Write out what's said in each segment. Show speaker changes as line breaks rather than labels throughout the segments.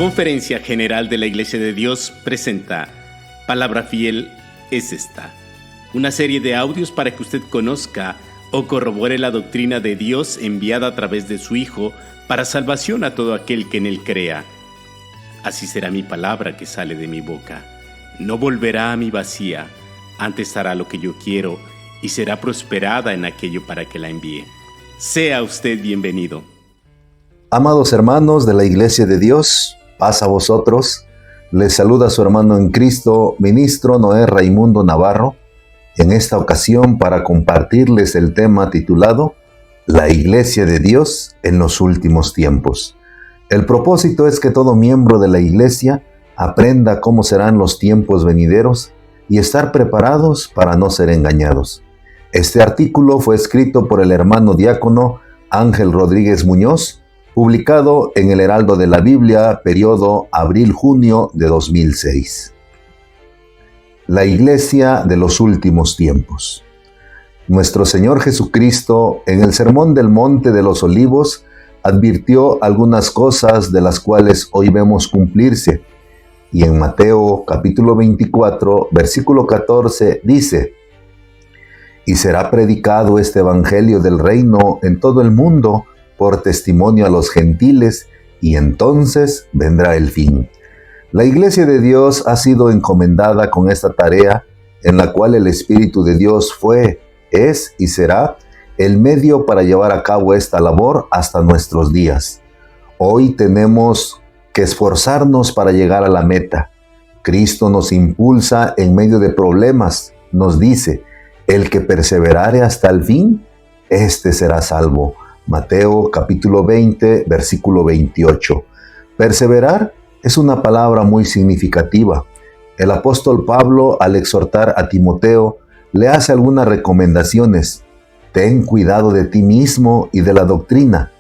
Conferencia General de la Iglesia de Dios presenta Palabra Fiel es esta, una serie de audios para que usted conozca o corrobore la doctrina de Dios enviada a través de su Hijo para salvación a todo aquel que en Él crea. Así será mi palabra que sale de mi boca. No volverá a mí vacía, antes hará lo que yo quiero y será prosperada en aquello para que la envíe. Sea usted bienvenido.
Amados hermanos de la Iglesia de Dios, paz a vosotros. Les saluda su hermano en Cristo, ministro Noé Raimundo Navarro, en esta ocasión para compartirles el tema titulado La Iglesia de Dios en los últimos tiempos. El propósito es que todo miembro de la Iglesia aprenda cómo serán los tiempos venideros y estar preparados para no ser engañados. Este artículo fue escrito por el hermano diácono Ángel Rodríguez Muñoz, publicado en el Heraldo de la Biblia, periodo abril-junio de 2006. La Iglesia de los últimos tiempos. Nuestro Señor Jesucristo, en el Sermón del Monte de los Olivos, advirtió algunas cosas de las cuales hoy vemos cumplirse. Y en Mateo capítulo 24, versículo 14, dice: Y será predicado este evangelio del reino en todo el mundo por testimonio a los gentiles, y entonces vendrá el fin. La Iglesia de Dios ha sido encomendada con esta tarea, en la cual el Espíritu de Dios fue, es y será el medio para llevar a cabo esta labor hasta nuestros días. Hoy tenemos que esforzarnos para llegar a la meta. Cristo nos impulsa en medio de problemas. Nos dice: el que perseverare hasta el fin, éste será salvo. Mateo capítulo 20, versículo 28. Perseverar es una palabra muy significativa. El apóstol Pablo, al exhortar a Timoteo, le hace algunas recomendaciones. Ten cuidado de ti mismo y de la doctrina.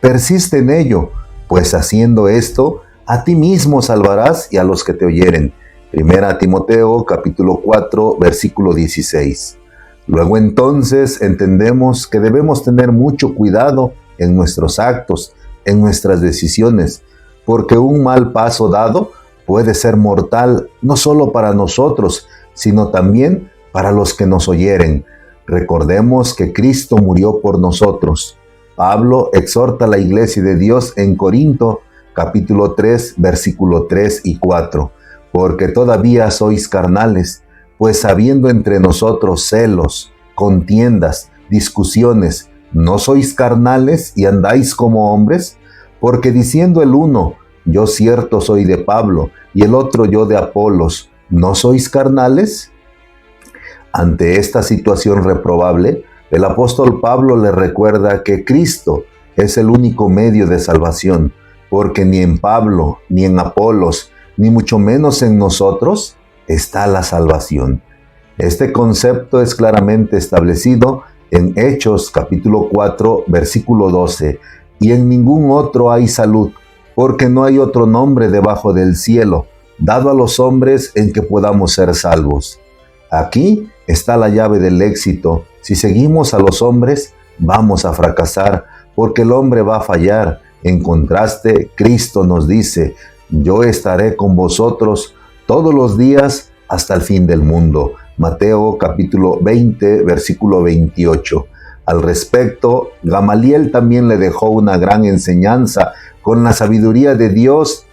Persiste en ello, pues haciendo esto, a ti mismo salvarás y a los que te oyeren. Primera Timoteo capítulo 4, versículo 16. Luego entonces entendemos que debemos tener mucho cuidado en nuestros actos, en nuestras decisiones, porque un mal paso dado puede ser mortal no solo para nosotros, sino también para los que nos oyeren. Recordemos que Cristo murió por nosotros. Pablo exhorta a la Iglesia de Dios en Corinto, capítulo 3, versículo 3 y 4. Porque todavía sois carnales, pues habiendo entre nosotros celos, contiendas, discusiones, ¿no sois carnales y andáis como hombres? Porque diciendo el uno, yo cierto soy de Pablo, y el otro yo de Apolos, ¿no sois carnales? Ante esta situación reprobable, el apóstol Pablo le recuerda que Cristo es el único medio de salvación, porque ni en Pablo, ni en Apolos, ni mucho menos en nosotros, está la salvación. Este concepto es claramente establecido en Hechos capítulo 4, versículo 12, y en ningún otro hay salud, porque no hay otro nombre debajo del cielo, dado a los hombres en que podamos ser salvos. Aquí está la llave del éxito. Si seguimos a los hombres, vamos a fracasar, porque el hombre va a fallar. En contraste, Cristo nos dice: yo estaré con vosotros todos los días hasta el fin del mundo. Mateo capítulo 20, versículo 28. Al respecto, Gamaliel también le dejó una gran enseñanza con la sabiduría de Dios.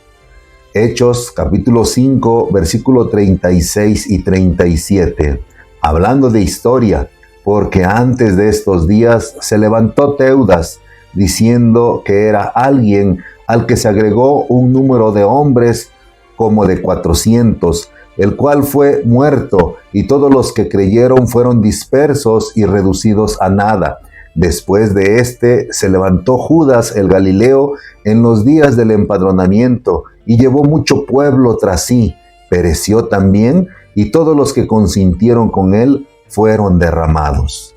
Hechos capítulo 5, versículo 36 y 37. Hablando de historia, porque antes de estos días se levantó Teudas, diciendo que era alguien al que se agregó un número de hombres como de 400, el cual fue muerto, y todos los que creyeron fueron dispersos y reducidos a nada. Después de este se levantó Judas el Galileo en los días del empadronamiento, y llevó mucho pueblo tras sí. Pereció también, y todos los que consintieron con él fueron derramados.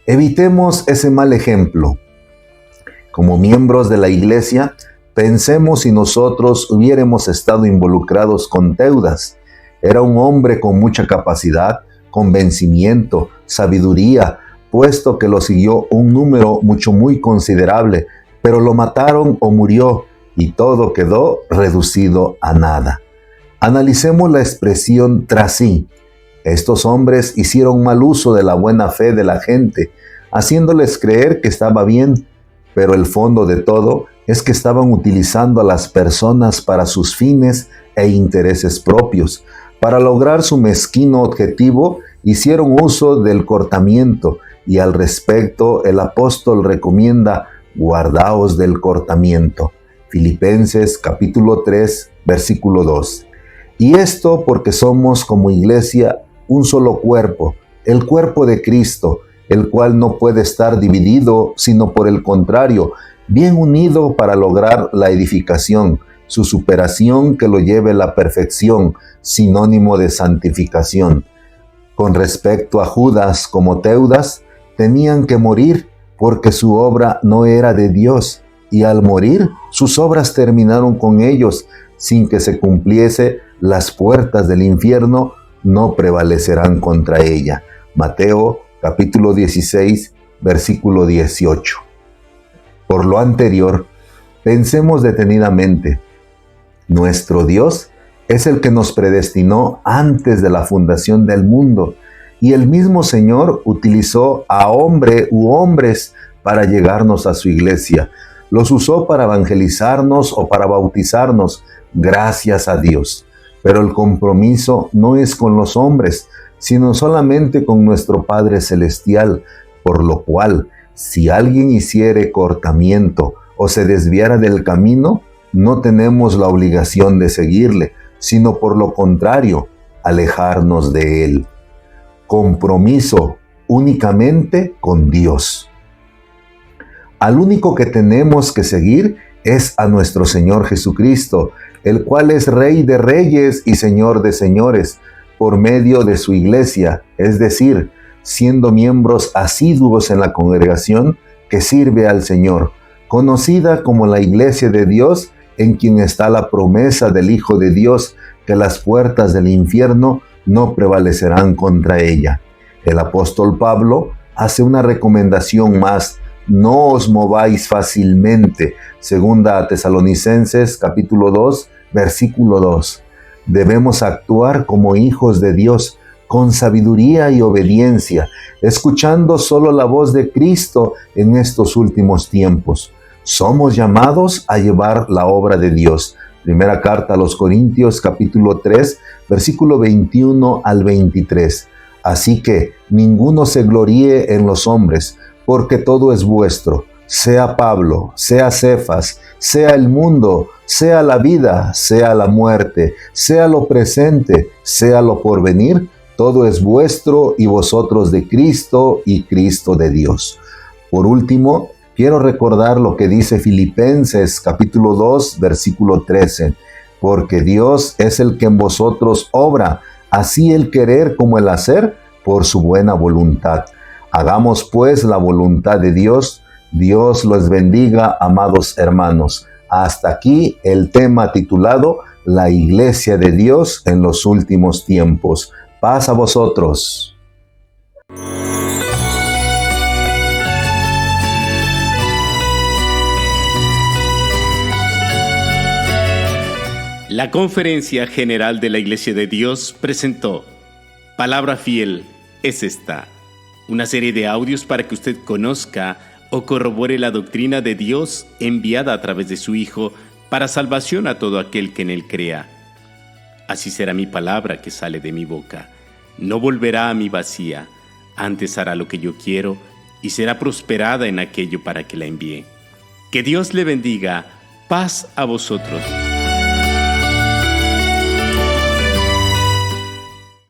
Evitemos ese mal ejemplo. Como miembros de la Iglesia, pensemos si nosotros hubiéramos estado involucrados con Teudas. Era un hombre con mucha capacidad, convencimiento, sabiduría, puesto que lo siguió un número muy considerable, pero lo mataron o murió, y todo quedó reducido a nada. Analicemos la expresión tras sí. Estos hombres hicieron mal uso de la buena fe de la gente, haciéndoles creer que estaba bien, pero el fondo de todo es que estaban utilizando a las personas para sus fines e intereses propios. Para lograr su mezquino objetivo, hicieron uso del cortamiento, y al respecto el apóstol recomienda: guardaos del cortamiento. Filipenses capítulo 3, versículo 2. Y esto porque somos como iglesia un solo cuerpo, el cuerpo de Cristo, el cual no puede estar dividido, sino por el contrario, bien unido para lograr la edificación, su superación que lo lleve a la perfección, sinónimo de santificación. Con respecto a Judas como Teudas, tenían que morir porque su obra no era de Dios, y al morir sus obras terminaron con ellos. Sin que se cumpliese, las puertas del infierno no prevalecerán contra ella. Mateo capítulo 16, versículo 18. Por lo anterior, pensemos detenidamente. Nuestro Dios es el que nos predestinó antes de la fundación del mundo, y el mismo Señor utilizó a hombre u hombres para llegarnos a su iglesia. Los usó para evangelizarnos o para bautizarnos, gracias a Dios. Pero el compromiso no es con los hombres, sino solamente con nuestro Padre Celestial, por lo cual, si alguien hiciere cortamiento o se desviara del camino, no tenemos la obligación de seguirle, sino por lo contrario, alejarnos de él. Compromiso únicamente con Dios. Al único que tenemos que seguir es a nuestro Señor Jesucristo, el cual es Rey de Reyes y Señor de Señores, por medio de su iglesia, es decir, siendo miembros asiduos en la congregación que sirve al Señor, conocida como la Iglesia de Dios, en quien está la promesa del Hijo de Dios, que las puertas del infierno no prevalecerán contra ella. El apóstol Pablo hace una recomendación más: no os mováis fácilmente. Segunda a Tesalonicenses capítulo 2, versículo 2. Debemos actuar como hijos de Dios, con sabiduría y obediencia, escuchando solo la voz de Cristo en estos últimos tiempos. Somos llamados a llevar la obra de Dios. Primera carta a los Corintios capítulo 3, versículo 21 al 23. Así que ninguno se gloríe en los hombres, porque todo es vuestro, sea Pablo, sea Cefas, sea el mundo, sea la vida, sea la muerte, sea lo presente, sea lo porvenir, todo es vuestro y vosotros de Cristo y Cristo de Dios. Por último, quiero recordar lo que dice Filipenses capítulo 2, versículo 13. Porque Dios es el que en vosotros obra, así el querer como el hacer, por su buena voluntad. Hagamos pues la voluntad de Dios. Dios los bendiga, amados hermanos. Hasta aquí el tema titulado La Iglesia de Dios en los últimos tiempos. Paz a vosotros.
La Conferencia General de la Iglesia de Dios presentó Palabra Fiel es esta, una serie de audios para que usted conozca o corrobore la doctrina de Dios enviada a través de su Hijo para salvación a todo aquel que en él crea. Así será mi palabra que sale de mi boca. No volverá a mí vacía, antes hará lo que yo quiero y será prosperada en aquello para que la envíe. Que Dios le bendiga. Paz a vosotros.